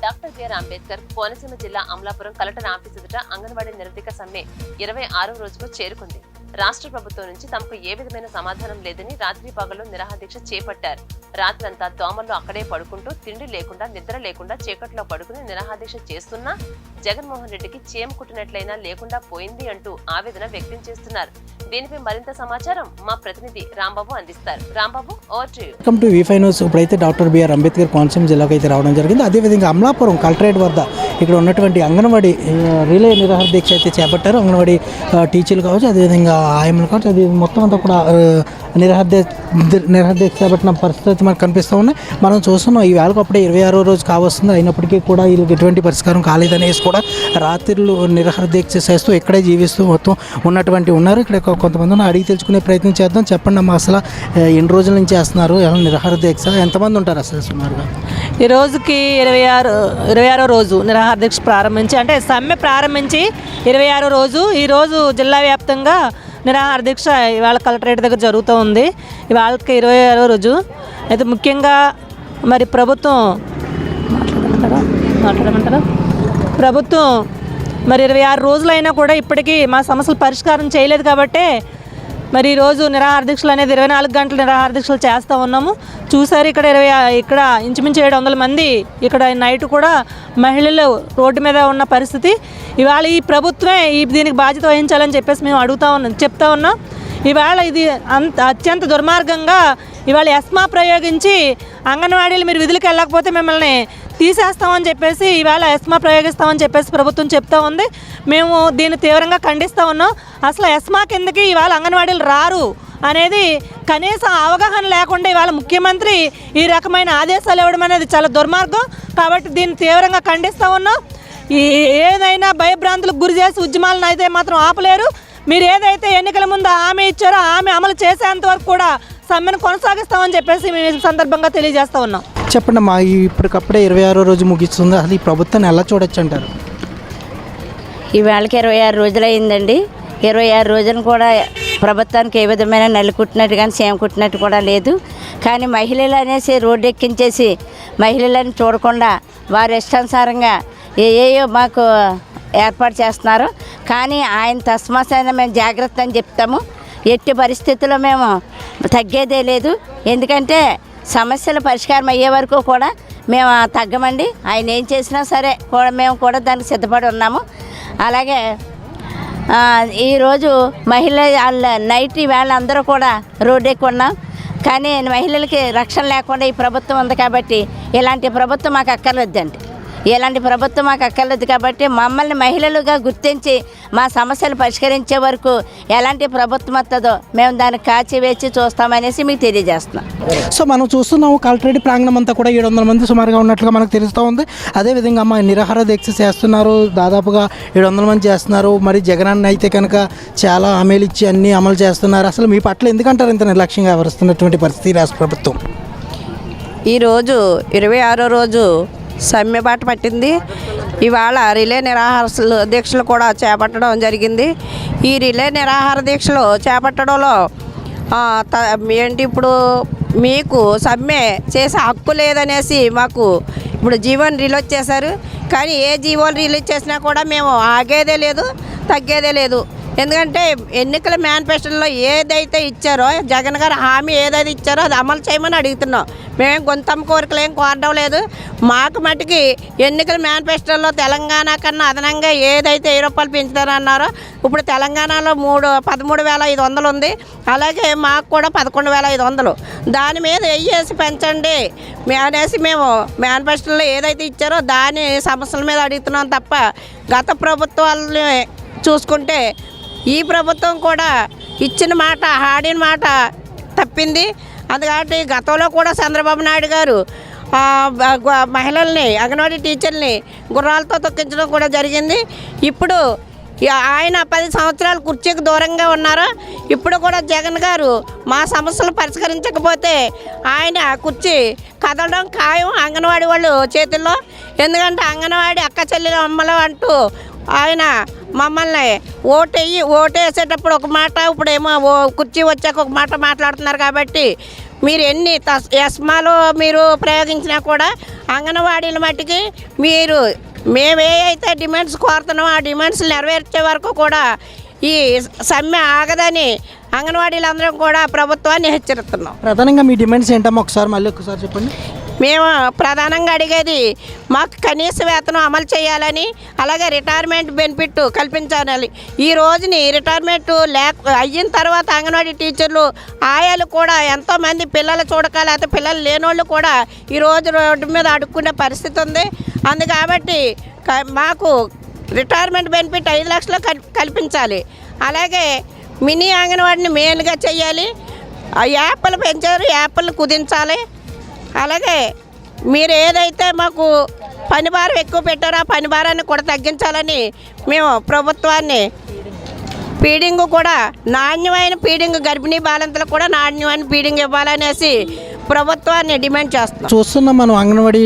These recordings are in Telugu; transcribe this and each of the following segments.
డాక్టర్ బిఆర్ అంబేద్కర్ కోనసీమ జిల్లా అమలాపురం కలెక్టర్ ఆఫీస్ ఎదుట అంగన్వాడీ నిరవధిక సమ్మె 26వ రోజుకు చేరుకుంది. రాష్ట్ర ప్రభుత్వం నుంచి తమకు ఏ విధమైన సమాధానం లేదని రాత్రి పగలు నిరాహార దీక్ష చేపట్టారు. రాత్రంతా దోమల్లో అక్కడే పడుకుంటూ తిండి లేకుండా నిద్ర లేకుండా చీకట్లో పడుకుని నిరాహార దీక్ష చేస్తున్నా జగన్మోహన్ రెడ్డికి చీమ కుట్టినట్లయినా లేకుండా పోయింది అంటూ ఆవేదన వ్యక్తం చేస్తున్నారు. దీనిపై మరింత సమాచారం మా ప్రతినిధి రాంబాబు అందిస్తారు. Rambabu, over to you. Welcome to V5 news. ఇప్పుడైతే డాక్టర్ బిఆర్ అంబేద్కర్ కోనసీమ జిల్లాకు అయితే రావడం జరిగింది. అదేవిధంగా అమలాపురం కలెక్టరేట్ వద్ద ఇక్కడ ఉన్నటువంటి అంగన్వాడీ రిలే నిరాహార దీక్ష అయితే చేపట్టారు. అంగన్వాడీ టీచర్లు కావచ్చు, అదేవిధంగా ఆయమ్మలు కావచ్చు, అది మొత్తం అంతా కూడా నిరాహార దీక్ష చేపట్టిన పరిస్థితి మనకు కనిపిస్తూ ఉన్నాయి. మనం చూస్తున్నాం ఈ వేళకు అప్పుడే 26వ రోజు కావస్తుంది. అయినప్పటికీ కూడా వీళ్ళకి ఎటువంటి పరిష్కారం కాలేదనేసి కూడా రాత్రులు నిరాహార దీక్ష చేస్తూ ఇక్కడే జీవిస్తూ మొత్తం ఉన్నటువంటి ఉన్నారు. ఇక్కడ కొంతమంది అడిగి తెలుసుకునే ప్రయత్నం చేద్దాం. చెప్పండి అమ్మా, అసలు ఎన్ని రోజుల నుంచి చేస్తున్నారు నిరాహార దీక్ష? ఎంతమంది ఉంటారు అసలు సుమారుగా? ఈ రోజుకి 26వ రోజు నిరాహార దీక్ష ప్రారంభించి, అంటే సమ్మె ప్రారంభించి 26వ రోజు. ఈరోజు జిల్లా వ్యాప్తంగా నిరాహార దీక్ష ఇవాళ కలెక్టరేట్ దగ్గర జరుగుతూ ఉంది. ఇవాళకి 26వ రోజు. అయితే ముఖ్యంగా మరి ప్రభుత్వం ప్రభుత్వం మరి 26 రోజులైనా కూడా ఇప్పటికీ మా సమస్యలు పరిష్కారం చేయలేదు కాబట్టి మరి ఈరోజు నిరాహార దీక్షలు అనేది 24 గంటల నిరాహార దీక్షలు చేస్తూ ఉన్నాము. చూసారు ఇక్కడ ఇంచుమించు 700 మంది ఇక్కడ నైట్ కూడా మహిళలు రోడ్డు మీద ఉన్న పరిస్థితి. ఇవాళ ఈ ప్రభుత్వమే దీనికి బాధ్యత వహించాలని చెప్పేసి మేము చెప్తా ఉన్నాం. ఇవాళ ఇది అత్యంత దుర్మార్గంగా ఇవాళ ఎస్మా ప్రయోగించి అంగన్వాడీలు మీరు విధులకు వెళ్ళకపోతే మిమ్మల్ని తీసేస్తామని చెప్పేసి ఇవాళ ఎస్మా ప్రయోగిస్తామని చెప్పేసి ప్రభుత్వం చెప్తా ఉంది. మేము దీన్ని తీవ్రంగా ఖండిస్తూ ఉన్నాం. అసలు ఎస్మా కిందకి ఇవాళ అంగన్వాడీలు రారు అనేది కనీసం అవగాహన లేకుండా ఇవాళ ముఖ్యమంత్రి ఈ రకమైన ఆదేశాలు ఇవ్వడం అనేది చాలా దుర్మార్గం. కాబట్టి దీన్ని తీవ్రంగా ఖండిస్తూ ఉన్నాం. ఏదైనా భయభ్రాంతులకు గురి చేసి ఉద్యమాలను అయితే మాత్రం ఆపలేరు. మీరు ఏదైతే ఎన్నికల ముందు హామీ ఇచ్చారో హామీ అమలు చేసేంత వరకు కూడా సమ్మెను కొనసాగిస్తామని చెప్పేసి మేము సందర్భంగా తెలియజేస్తూ ఉన్నాం. చెప్పండి అమ్మా, ఇప్పటికప్పుడే 26వ రోజు ముగిస్తుంది. అసలు ఈ ప్రభుత్వాన్ని ఎలా చూడొచ్చు అంటారు? ఈవేళకి 26 రోజులు అయిందండి. 26 రోజులు కూడా ప్రభుత్వానికి ఏ విధమైన నల్లి కుట్టినట్టు కానీ సేమ కుట్టినట్టు కూడా లేదు. కానీ మహిళలు అనేసి రోడ్డు ఎక్కించేసి మహిళలను చూడకుండా వారి ఇష్టానుసారంగా ఏయో మాకు ఏర్పాటు చేస్తున్నారు. కానీ ఆయన తస్మాసైనా మేము జాగ్రత్త అని చెప్తాము. ఎట్టి పరిస్థితుల్లో మేము తగ్గేదే లేదు. ఎందుకంటే సమస్యల పరిష్కారం అయ్యే వరకు కూడా మేము తగ్గమండి. ఆయన ఏం చేసినా సరే కూడా మేము కూడా దానికి సిద్ధపడి ఉన్నాము. అలాగే ఈరోజు వాళ్ళ నైట్ వేళ అందరూ కూడా రోడ్డు ఎక్కువ ఉన్నాం. కానీ మహిళలకి రక్షణ లేకుండా ఈ ప్రభుత్వం ఉంది కాబట్టి ఇలాంటి ప్రభుత్వం మాకు అక్కర్లేదండి. ఇలాంటి ప్రభుత్వం మాకు అక్కర్లేదు కాబట్టి మమ్మల్ని మహిళలుగా గుర్తించి మా సమస్యలు పరిష్కరించే వరకు ఎలాంటి ప్రభుత్వం వస్తుందో మేము దాన్ని కాచి వేచి చూస్తామనేసి మీకు తెలియజేస్తున్నాం. సో మనం చూస్తున్నాము కలెక్టరేట్ ప్రాంగణం అంతా కూడా 700 మంది సుమారుగా ఉన్నట్లుగా మనకు తెలుస్తూ ఉంది. అదేవిధంగా అమ్మ నిరాహార దీక్ష చేస్తున్నారు, దాదాపుగా 700 మంది చేస్తున్నారు. మరి జగనన్న అయితే కనుక చాలా హామీలు ఇచ్చి అన్నీ అమలు చేస్తున్నారు. అసలు మీ పట్ల ఎందుకంటారు ఇంత నిర్లక్ష్యంగా వ్యవహరిస్తున్నటువంటి పరిస్థితి రాష్ట్ర ప్రభుత్వం? ఈరోజు 26వ రోజు సమ్మె బాట పట్టింది. ఇవాళ రిలే నిరాహార దీక్షలు కూడా చేపట్టడం జరిగింది. ఈ రిలే నిరాహార దీక్షలు చేపట్టడంలో ఏంటి, ఇప్పుడు మీకు సమ్మె చేసే హక్కు లేదనేసి మాకు ఇప్పుడు జీవోని రిలీజ్ చేశారు. కానీ ఏ జీవోని రిలీజ్ చేసినా కూడా మేము ఆగేదే లేదు, తగ్గేదే లేదు. ఎందుకంటే ఎన్నికల మేనిఫెస్టోలో ఏదైతే ఇచ్చారో జగన్ గారు హామీ ఏదైతే ఇచ్చారో అది అమలు చేయమని అడుగుతున్నాం. మేమేం గొంతమ్మ కోరికలు ఏం కోరడం లేదు. మాకు మటుకి ఎన్నికల మేనిఫెస్టోలో తెలంగాణ కన్నా అదనంగా ఏదైతే 1000 రూపాయలు పెంచుతారన్నారో ఇప్పుడు తెలంగాణలో 13,500 ఉంది. అలాగే మాకు కూడా 11,500. దాని మీద వెయ్యేసి పెంచండి అనేసి మేము మేనిఫెస్టోలో ఏదైతే ఇచ్చారో దాని సమస్యల మీద అడుగుతున్నాం తప్ప గత ప్రభుత్వాలని చూసుకుంటే ఈ ప్రభుత్వం కూడా ఇచ్చిన మాట ఆడిన మాట తప్పింది. అందుకని గతంలో కూడా చంద్రబాబు నాయుడు గారు మహిళల్ని అంగన్వాడీ టీచర్ని గుర్రాలతో తొక్కించడం కూడా జరిగింది. ఇప్పుడు ఆయన 10 సంవత్సరాలు కుర్చీకి దూరంగా ఉన్నారు. ఇప్పుడు కూడా జగన్ గారు మా సమస్యలు పరిష్కరించకపోతే ఆయన కుర్చీ కదలడం ఖాయం అంగన్వాడీ వాళ్ళు చేతుల్లో. ఎందుకంటే అంగన్వాడీ అక్క చెల్లెలు అమ్మలు అంటూ ఆయన మమ్మల్ని ఓటేసేటప్పుడు ఒక మాట, ఇప్పుడేమో కుర్చీ వచ్చాక ఒక మాట మాట్లాడుతున్నారు. కాబట్టి మీరు ఎన్ని ఎస్మాలు మీరు ప్రయోగించినా కూడా అంగన్వాడీల మట్టికి మీరు మేము ఏ అయితే డిమాండ్స్ కోరుతున్నామో ఆ డిమాండ్స్ నెరవేర్చే వరకు కూడా ఈ సమ్మె ఆగదని అంగన్వాడీలందరం కూడా ప్రభుత్వాన్ని హెచ్చరిస్తున్నాం. ప్రధానంగా మీ డిమాండ్స్ ఏంటమ్మా ఒకసారి మళ్ళీ ఒకసారి చెప్పండి. మేము ప్రధానంగా అడిగేది మాకు కనీస వేతనం అమలు చేయాలని, అలాగే రిటైర్మెంట్ బెనిఫిట్ కల్పించాలి. ఈ రోజుని రిటైర్మెంట్ అయిన తర్వాత అంగన్వాడీ టీచర్లు ఆయాలు కూడా ఎంతోమంది పిల్లలు చూడక లేకపోతే పిల్లలు లేనోళ్ళు కూడా ఈరోజు రోడ్డు మీద అడుక్కునే పరిస్థితి ఉంది. అందు కాబట్టి మాకు రిటైర్మెంట్ బెనిఫిట్ 5 లక్షలు కల్పించాలి. అలాగే మినీ అంగన్వాడిని మెయిన్గా చేయాలి. యాప్లు పెంచారు, యాప్లు కుదించాలి. అలాగే మీరు ఏదైతే మాకు పని భారం ఎక్కువ పెట్టారో ఆ పని భారాన్ని కూడా తగ్గించాలని మేము ప్రభుత్వాన్ని ఫీడింగ్ కూడా నాణ్యమైన ఫీడింగ్ గర్భిణీ బాలింతలకు కూడా నాణ్యమైన ఫీడింగ్ ఇవ్వాలనేసి ప్రభుత్వాన్ని డిమాండ్ చేస్తున్నాం. చూస్తున్నాం మనం అంగన్వాడీ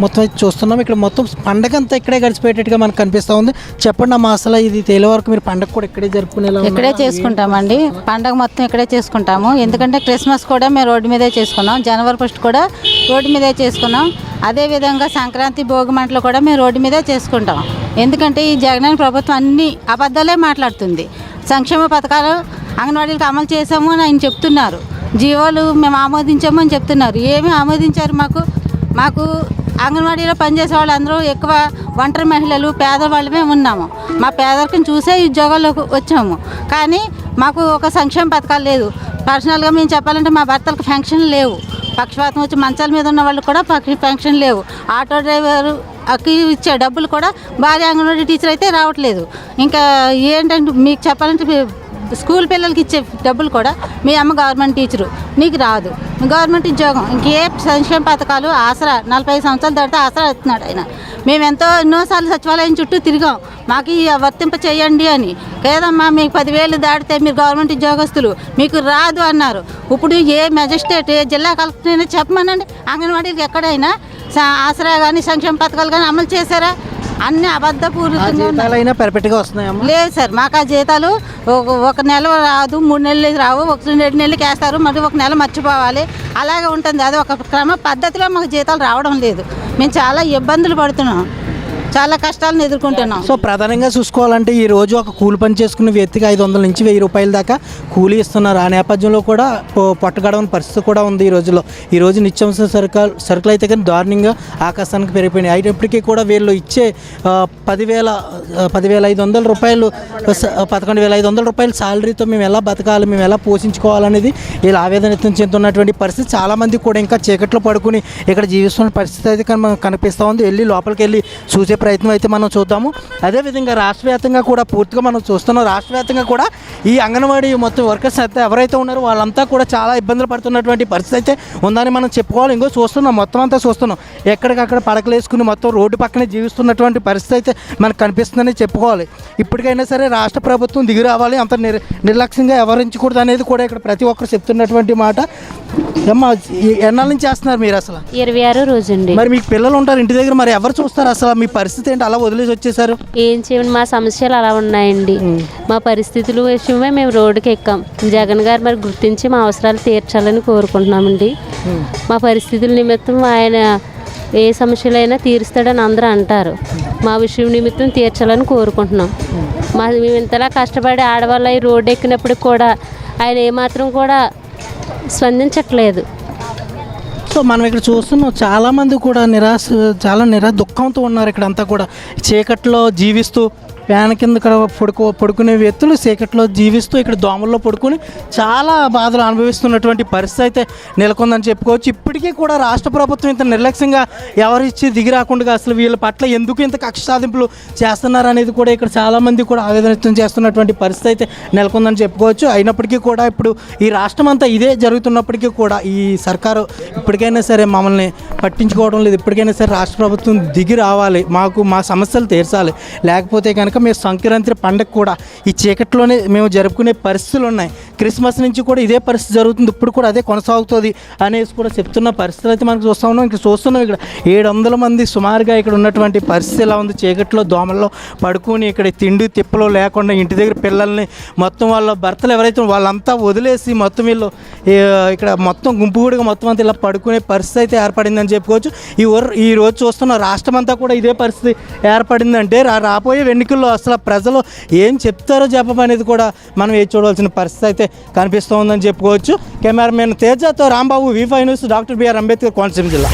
మొత్తం చూస్తున్నాం. ఇక్కడ మొత్తం పండగ అంతా ఇక్కడే గడిచిపోయేటట్టుగా మనకు కనిపిస్తూ ఉంది. చెప్పండి అమ్మా, అసలు ఇది తేలే వరకు మీరు పండగ కూడా ఇక్కడే జరుపుకునేలా? ఇక్కడే చేసుకుంటామండి. పండగ మొత్తం ఇక్కడే చేసుకుంటాము. ఎందుకంటే క్రిస్మస్ కూడా మేము రోడ్డు మీదే చేసుకున్నాం, జనవరి 1 కూడా రోడ్డు మీదే చేసుకున్నాం. అదేవిధంగా సంక్రాంతి, భోగి మంటలు కూడా మేము రోడ్డు మీదే చేసుకుంటాం. ఎందుకంటే ఈ జగన్ ప్రభుత్వం అన్ని అబద్ధాలే మాట్లాడుతుంది. సంక్షేమ పథకాలు అంగన్వాడీలకు అమలు చేసాము అని ఆయన చెప్తున్నారు. జీవోలు మేము ఆమోదించాము అని చెప్తున్నారు. ఏమి ఆమోదించారు? మాకు అంగన్వాడీలో పనిచేసే వాళ్ళు అందరూ ఎక్కువ ఒంటరి మహిళలు, పేదవాళ్ళమే ఉన్నాము. మా పేదరికం చూసే ఉద్యోగాల్లోకి వచ్చాము. కానీ మాకు ఒక సంక్షేమ పథకాలు లేదు. పర్సనల్గా మేము చెప్పాలంటే మా భర్తలకు పెన్షన్ లేవు. పక్షపాతం వచ్చి మంచాల మీద ఉన్న వాళ్ళు కూడా పెన్షన్ లేవు. ఆటో డ్రైవర్కి ఇచ్చే డబ్బులు కూడా భార్య అంగన్వాడీ టీచర్ అయితే రావట్లేదు. ఇంకా ఏంటంటే మీకు చెప్పాలంటే స్కూల్ పిల్లలకి ఇచ్చే డబ్బులు కూడా మీ అమ్మ గవర్నమెంట్ టీచరు, నీకు రాదు గవర్నమెంట్ ఉద్యోగం. ఇంకే సంక్షేమ పథకాలు ఆసరా 45 సంవత్సరాలు దాటితే ఆసరా ఇస్తున్నాడు ఆయన. మేము ఎన్నోసార్లు సచివాలయం చుట్టూ తిరిగాం, మాకు వర్తింప చేయండి అని. లేదమ్మా మీకు 10,000 దాటితే మీరు గవర్నమెంట్ ఉద్యోగస్తులు, మీకు రాదు అన్నారు. ఇప్పుడు ఏ మెజిస్ట్రేట్, ఏ జిల్లా కలెక్టర్ అయినా చెప్పమనండి, అంగన్వాడీకి ఎక్కడైనా ఆసరా కానీ సంక్షేమ పథకాలు కానీ అమలు చేశారా? అన్ని అబద్ధపూరితంగా పర్ఫెక్ట్గా వస్తున్నాయమ్మా? లేదు సార్, మాకు ఆ జీతాలు ఒక నెల రాదు, 3 నెలలు రావు, 1-2 నెలలకి వేస్తారు, మరి ఒక నెల మర్చిపోవాలి, అలాగే ఉంటుంది. అది ఒక క్రమ పద్ధతిలో మాకు జీతాలు రావడం లేదు. మేము చాలా ఇబ్బందులు పడుతున్నాం, చాలా కష్టాలను ఎదుర్కొంటున్నాం. సో ప్రధానంగా చూసుకోవాలంటే ఈ రోజు ఒక కూలి పని చేసుకునే వ్యక్తికి 500 నుంచి 1000 రూపాయల దాకా కూలీ ఇస్తున్నారు. ఆ నేపథ్యంలో కూడా పట్టుగడవని పరిస్థితి కూడా ఉంది ఈ రోజులో. ఈ రోజు నిత్యావసర సరుకులు అయితే కానీ దారుణంగా ఆకాశానికి పెరిగిపోయినాయి. అయినప్పటికీ కూడా వీళ్ళు ఇచ్చే 10,500 రూపాయలు, 11,500 రూపాయల శాలరీతో మేము ఎలా బతకాలి, మేము ఎలా పోషించుకోవాలనేది వీళ్ళు ఆవేదన వ్యక్తం చెందుతున్నటువంటి పరిస్థితి. చాలామంది కూడా ఇంకా చీకట్లో పడుకుని ఇక్కడ జీవిస్తున్న పరిస్థితి అయితే మనకు కనిపిస్తూ ఉంది. వెళ్ళి లోపలికి వెళ్ళి చూసే ప్రయత్నం అయితే మనం చూద్దాము. అదేవిధంగా రాష్ట్ర వ్యాప్తంగా కూడా పూర్తిగా మనం చూస్తున్నాం. రాష్ట్ర వ్యాప్తంగా కూడా ఈ అంగన్వాడీ మొత్తం వర్కర్స్ అయితే ఎవరైతే ఉన్నారో వాళ్ళంతా కూడా చాలా ఇబ్బందులు పడుతున్నటువంటి పరిస్థితి అయితే ఉందని మనం చెప్పుకోవాలి. ఇంకో చూస్తున్నాం, మొత్తం అంతా చూస్తున్నాం, ఎక్కడికక్కడ పడకలు వేసుకుని మొత్తం రోడ్డు పక్కనే జీవిస్తున్నటువంటి పరిస్థితి అయితే మనకు కనిపిస్తుందని చెప్పుకోవాలి. ఇప్పటికైనా సరే రాష్ట్ర ప్రభుత్వం దిగి రావాలి, అంత నిర్లక్ష్యంగా వ్యవహరించకూడదు అనేది కూడా ఇక్కడ ప్రతి ఒక్కరు చెప్తున్నటువంటి మాట. అమ్మా, ఎన్నాళ్ళ నుంచి చేస్తున్నారు మీరు అసలు? 26వ రోజు అండి. మరి మీకు పిల్లలు ఉంటారు ఇంటి దగ్గర, మరి ఎవరు చూస్తారు అసలు? మీ పరిస్థితి ఏంటి, అలా వదిలేసి వచ్చేసారు? ఏం చేయండి, మా సమస్యలు అలా ఉన్నాయండి. మా పరిస్థితుల విషయమే మేము రోడ్డుకి ఎక్కాం. జగన్ గారు మరి గుర్తించి మా అవసరాలు తీర్చాలని కోరుకుంటున్నామండి. మా పరిస్థితుల నిమిత్తం ఆయన ఏ సమస్యలైనా తీరుస్తాడని అందరూ అంటారు. మా విషయం నిమిత్తం తీర్చాలని కోరుకుంటున్నాం. మేము ఇంతలా కష్టపడి ఆడవాళ్ళు ఈ రోడ్డు ఎక్కినప్పుడు కూడా ఆయన ఏమాత్రం కూడా స్పందించట్లేదు. సో మనం ఇక్కడ చూస్తున్నాం, చాలామంది కూడా దుఃఖంతో ఉన్నారు. ఇక్కడ అంతా కూడా చీకట్లో జీవిస్తూ ఫ్యాన్ కింద ఇక్కడ పడుకునే వ్యక్తులు చీకట్లో జీవిస్తూ ఇక్కడ దోమల్లో పడుకుని చాలా బాధలు అనుభవిస్తున్నటువంటి పరిస్థితి అయితే నెలకొందని చెప్పుకోవచ్చు. ఇప్పటికీ కూడా రాష్ట్ర ప్రభుత్వం ఇంత నిర్లక్ష్యంగా ఎవరిచ్చి దిగి రాకుండా అసలు వీళ్ళ పట్ల ఎందుకు ఇంత కక్ష సాధింపులు చేస్తున్నారు అనేది కూడా ఇక్కడ చాలామంది కూడా ఆవేదన వ్యక్తం చేస్తున్నటువంటి పరిస్థితి అయితే నెలకొందని చెప్పుకోవచ్చు. అయినప్పటికీ కూడా ఇప్పుడు ఈ రాష్ట్రం అంతా ఇదే జరుగుతున్నప్పటికీ కూడా ఈ సర్కారు ఇప్పటికైనా సరే మమ్మల్ని పట్టించుకోవడం లేదు. ఇప్పటికైనా సరే రాష్ట్ర ప్రభుత్వం దిగి రావాలి, మా సమస్యలు తీర్చాలి. లేకపోతే కనుక ఇక మేము సంక్రాంతి పండుగ కూడా ఈ చీకట్లోనే మేము జరుపుకునే పరిస్థితులు ఉన్నాయి. క్రిస్మస్ నుంచి కూడా ఇదే పరిస్థితి జరుగుతుంది, ఇప్పుడు కూడా అదే కొనసాగుతుంది అనేసి కూడా చెప్తున్న పరిస్థితులు అయితే మనకు చూస్తూ ఉన్నాం. ఇక్కడ చూస్తున్నాం, ఇక్కడ 700 మంది సుమారుగా ఇక్కడ ఉన్నటువంటి పరిస్థితి ఎలా ఉంది. చీకట్లో దోమల్లో పడుకుని ఇక్కడ తిండి తిప్పలో లేకుండా ఇంటి దగ్గర పిల్లల్ని మొత్తం వాళ్ళ భర్తలు ఎవరైతే వాళ్ళంతా వదిలేసి మొత్తం వీళ్ళు ఇక్కడ మొత్తం గుంపుగూడిగా మొత్తం అంతా ఇలా పడుకునే పరిస్థితి అయితే ఏర్పడిందని చెప్పుకోవచ్చు. ఈ రోజు చూస్తున్న రాష్ట్రం అంతా కూడా ఇదే పరిస్థితి ఏర్పడిందంటే రాబోయే ఎన్నికల్లో అసలు ప్రజలు ఏం చెప్తారో చెప్పమనేది కూడా మనం చూడవలసిన పరిస్థితి అయితే కనిపిస్తూ ఉందని చెప్పుకోవచ్చు. కెమెరామెన్ తేజతో Rambabu, V5 news, doctor B R Ambedkar, Konaseema జిల్లా.